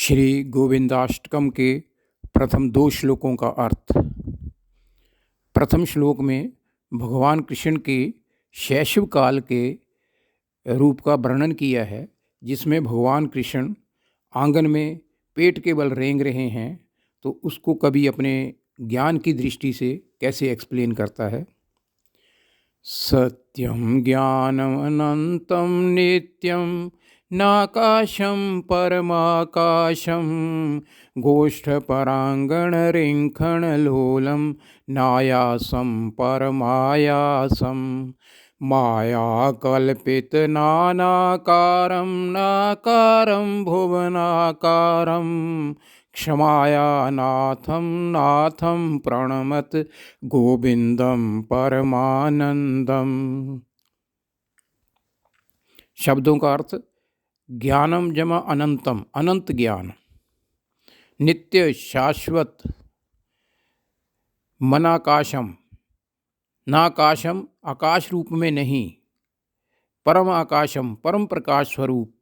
श्री गोविंदाष्टकम के प्रथम 2 श्लोकों का अर्थ। प्रथम श्लोक में भगवान कृष्ण के शैशव काल के रूप का वर्णन किया है, जिसमें भगवान कृष्ण आंगन में पेट के बल रेंग रहे हैं, तो उसको कवि अपने ज्ञान की दृष्टि से कैसे एक्सप्लेन करता है। सत्यम ज्ञानम अनंतम नित्यम नाकाशं परमाकाशं गोष्ठपरांगण रिंखणलोलं नायासं परमायासं मायाकल्पितनानाकारं नाकारं भुवनाकारं क्षमाया नाथं नाथं प्रणमत गोविंदं परमानंदम। शब्दों का अर्थ। ज्ञानम जमा अनंतम, अनंत ज्ञान। नित्य शाश्वत। मनाकाशम, नाकाशम आकाश रूप में नहीं, परम आकाशम परम प्रकाश स्वरूप।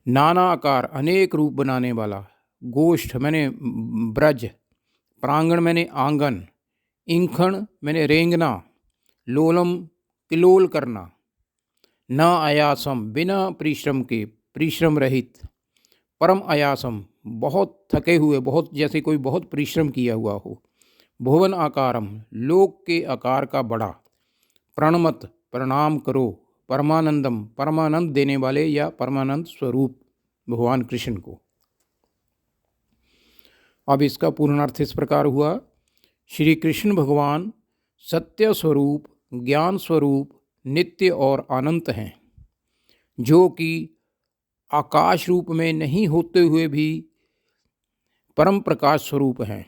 नाना आकार अनेक रूप बनाने वाला। गोष्ठ मैंने ब्रज, प्रांगण मैंने आंगन, इंखण मैंने रेंगना, लोलम किलोल करना, न आयासम बिना परिश्रम के, परिश्रम रहित, परम आयासम बहुत थके हुए, बहुत जैसे कोई बहुत परिश्रम किया हुआ हो, भुवन आकारम लोक के आकार का बड़ा, प्रणमत प्रणाम करो, परमानंदम परमानंद देने वाले या परमानंद स्वरूप भगवान कृष्ण को। अब इसका पूर्णार्थ इस प्रकार हुआ। श्री कृष्ण भगवान सत्य स्वरूप, ज्ञान स्वरूप, नित्य और अनंत हैं, जो कि आकाश रूप में नहीं होते हुए भी परम प्रकाश स्वरूप हैं,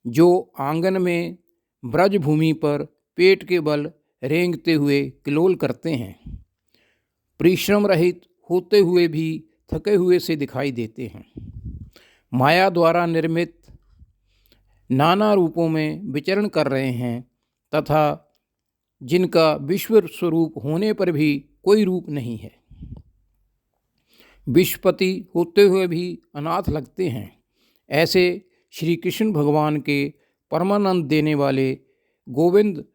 जो आंगन में ब्रज भूमि पर पेट के बल रेंगते हुए किलोल करते हैं, परिश्रम रहित होते हुए भी थके हुए से दिखाई देते हैं, माया द्वारा निर्मित नाना रूपों में विचरण कर रहे हैं, तथा जिनका विश्व स्वरूप होने पर भी कोई रूप नहीं है, विश्वपति होते हुए भी अनाथ लगते हैं। ऐसे श्री कृष्ण भगवान के परमानंद देने वाले गोविंद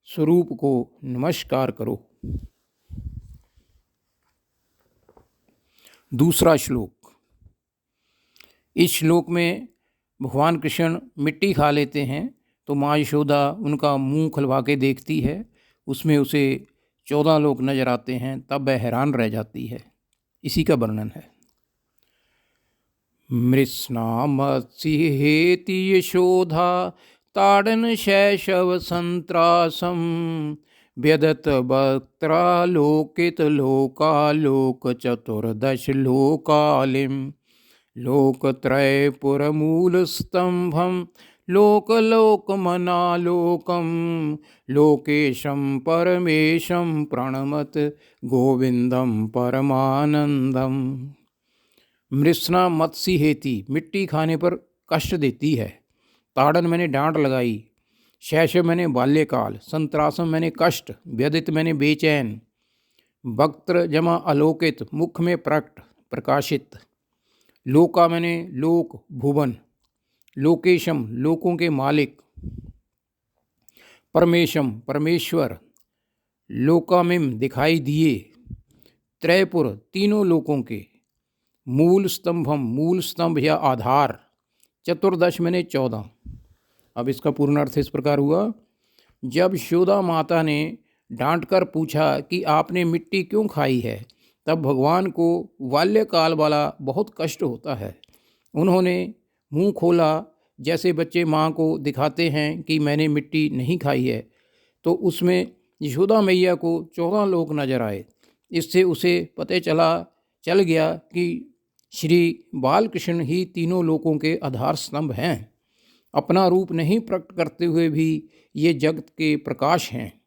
स्वरूप को नमस्कार करो। दूसरा श्लोक। इस श्लोक में भगवान कृष्ण मिट्टी खा लेते हैं, तो माँ यशोदा उनका मुंह खुलवा के देखती है, उसमें उसे 14 लोग नजर आते हैं, तब वह हैरान रह जाती है। इसी का वर्णन है। मृत्स्नामत्सिहेति यशोधा ताड़न शैशव संत्रासम व्यदत वक्त्रालोकित लोकालोक चतुर्दश लोकालिम लोकत्रयपुरमूलस्तंभं लोकलोकमनालोकं लोकेशं परमेशं प्रणमत गोविंदं परमानंदम। मृत्स्ना मत्स्य हेति मिट्टी खाने पर कष्ट देती है। ताड़न मैंने डांट लगाई, शैशव मैंने बाल्यकाल, संत्रासम मैंने कष्ट, व्यदित मैंने बेचैन, वक्त्र जमा अलोकित मुख में प्रकट प्रकाशित, लोका मैंने लोक भुवन, लोकेशम लोकों के मालिक, परमेशम परमेश्वर, लोकामिम दिखाई दिए, त्रयपुर तीनों लोकों के, मूल स्तंभम मूल स्तंभ या आधार, चतुर्दश मैंने 14। अब इसका पूर्ण अर्थ इस प्रकार हुआ। जब यशोदा माता ने डांट कर पूछा कि आपने मिट्टी क्यों खाई है, तब भगवान को बाल्यकाल वाला बहुत कष्ट होता है। उन्होंने मुंह खोला, जैसे बच्चे माँ को दिखाते हैं कि मैंने मिट्टी नहीं खाई है, तो उसमें यशोदा मैया को 14 लोग नजर आए। इससे उसे पता चल गया कि श्री बालकृष्ण ही तीनों लोकों के आधार स्तंभ हैं। अपना रूप नहीं प्रकट करते हुए भी ये जगत के प्रकाश हैं।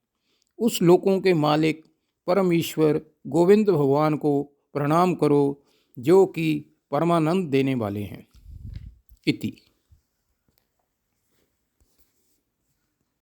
उस लोकों के मालिक परमेश्वर गोविंद भगवान को प्रणाम करो, जो कि परमानंद देने वाले हैं। इति।